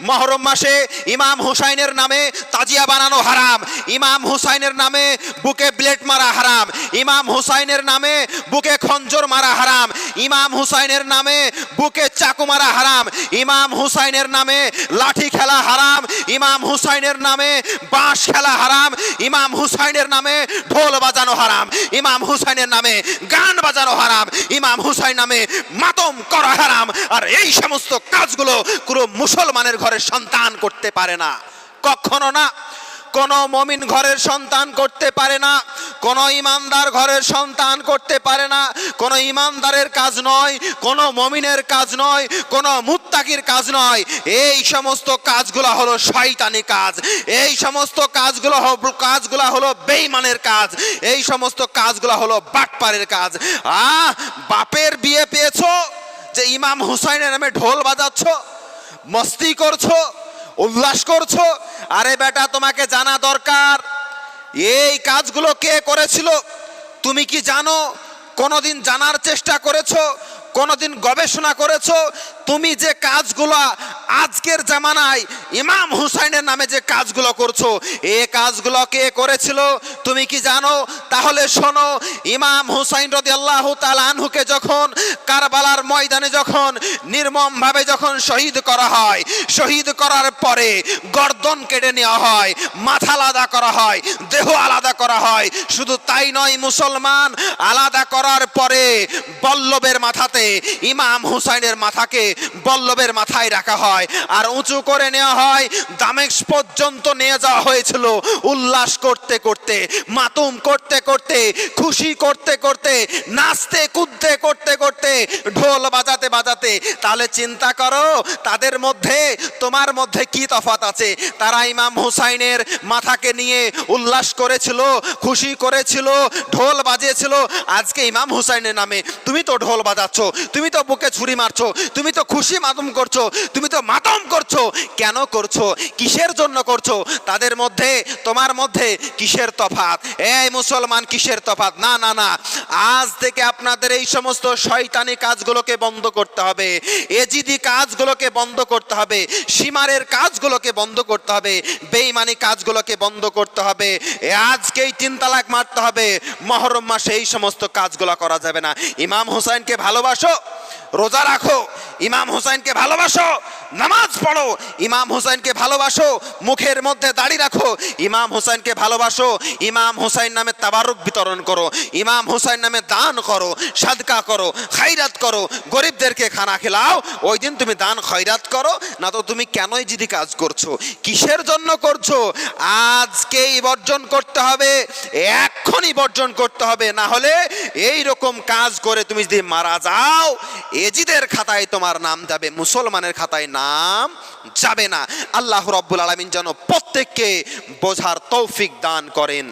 মহরম মাসে ইমাম হুসাইনের নামে তাজিয়া বানানো হারাম, ইমাম হুসাইনের নামে বুকে ব্লেড মারা হারাম, ইমাম হুসাইনের নামে বুকে খঞ্জর মারা হারাম, ইমাম হুসাইনের নামে বুকে চাকু মারা হারাম, ইমাম হুসাইনের নামে লাঠি খেলা হারাম, ইমাম হুসাইনের নামে বাঁশ খেলা হারাম, ইমাম হুসাইনের নামে ঢোল বাজানো হারাম, ইমাম হুসাইনের নামে গান বাজানো হারাম, ইমাম হুসাইন নামে মাতম করা হারাম। আর এই সমস্ত কাজগুলো কোনো মুসলমানের ঘরের সন্তান করতে পারে না, কখনো না। কোন মুমিন ঘরের সন্তান করতে পারে না, কোন ইমানদার ঘরের সন্তান করতে পারে না। কোন ইমানদারের কাজ নয়, কোন মুমিনের কাজ নয়, কোন মুত্তাকির কাজ নয়। এই সমস্ত কাজগুলো হলো শয়তানি কাজ, এই সমস্ত কাজগুলো হলো বেঈমানের কাজ, এই সমস্ত কাজগুলো হলো বাটপারের কাজ। বাপের বিয়ে পেয়েছো যে ইমাম হুসাইনের নামে ঢোল বাজাচ্ছ, মস্তি করছো, উল্লাস করছো। আরে বেটা, তোমাকে জানা দরকার এই কাজগুলো কে করেছিল। তুমি কি জানো? কোনোদিন জানার চেষ্টা করেছো? কোনোদিন গবেষণা করেছো? তুমি যে কাজগুলো আজকের জামানায় ইমাম হুসাইনের নামে যে কাজগুলো করছো, এই কাজগুলো কে করেছিল তুমি কি জানো? তাহলে শোনো, ইমাম হুসাইন রাদিয়াল্লাহু তাআলা আনহুকে যখন কারবালার ময়দানে যখন নির্মমভাবে যখন শহীদ করা হয়, শহীদ করার পরে গর্দন কেটে নেওয়া হয়, মাথা আলাদা করা হয়, দেহ আলাদা করা হয়। শুধু তাই নয়, মুসলমান আলাদা করার পরে বল্লভের মাথাতে ইমাম হুসাইনের মাথাকে বল্লভের মাথায় রাখা হয় আর উঁচু করে নেওয়া হয়। দামেস্ক পর্যন্ত নিয়ে যাওয়া হয়েছিল উল্লাস করতে করতে, মাতুম করতে করতে, খুশি করতে করতে, নাচতে কুদতে করতে করতে, ঢোল বাজাতে বাজাতে। তাহলে চিন্তা করো তাদের মধ্যে তোমার মধ্যে কি তফাৎ আছে। তারা ইমাম হুসাইনের মাথাকে নিয়ে উল্লাস করেছিল, খুশি করেছিল, ঢোল বাজিয়েছিল। আজকে ইমাম হুসাইনের নামে তুমি তো ঢোল বাজাচ্ছ, তুমি তো বুকে ছুরি মারছো, তুমি তো খুশি মাতম করছো, তুমি তো মাতম করছো। কেন করছো? কিসের জন্য করছো? তাদের মধ্যে তোমার মধ্যে কিসের তফাৎ? এই মুসলমান, কিসের তফাৎ? না না না, আজ থেকে আপনাদের এই সমস্ত শয়তানি কাজগুলোকে বন্ধ করতে হবে, এজিদি কাজগুলোকে বন্ধ করতে হবে, সীমারের কাজগুলোকে বন্ধ করতে হবে, বেঈমানি কাজগুলোকে বন্ধ করতে হবে। আজকেই 3 তালাক মারতে হবে। মহরম মাসে এই সমস্ত কাজগুলো করা যাবে না। ইমাম হুসাইনকে ভালোবাসো, রোজা রাখো, ইমাম হুসাইনকে ভালোবাসো, নামাজ পড়ো, ইমাম হুসাইনকে ভালোবাসো, মুখের মধ্যে দাড়ি রাখো, ইমাম হুসাইনকে ভালোবাসো, ইমাম হুসাইন নামে তাবারুক বিতরণ করো, ইমাম হুসাইন নামে দান করো, সাদকা করো, খায়রাত করো, গরিবদেরকে খানা খেলাও। ওই দিন তুমি দান খয়রাত করো না। তো তুমি কেনই যদি কাজ করছো, কিসের জন্য করছো? আজকেই বর্জন করতে হবে, এক্ষুনি বর্জন করতে হবে। না হলে এই রকম কাজ করে তুমি যদি মারা যাও, এজিদের খাতায় তোমার নাম যাবে, মুসলমানের খাতায় নাম যাবে না। আল্লাহ রাব্বুল আলামিন যেন প্রত্যেককে বোঝার তৌফিক দান করেন।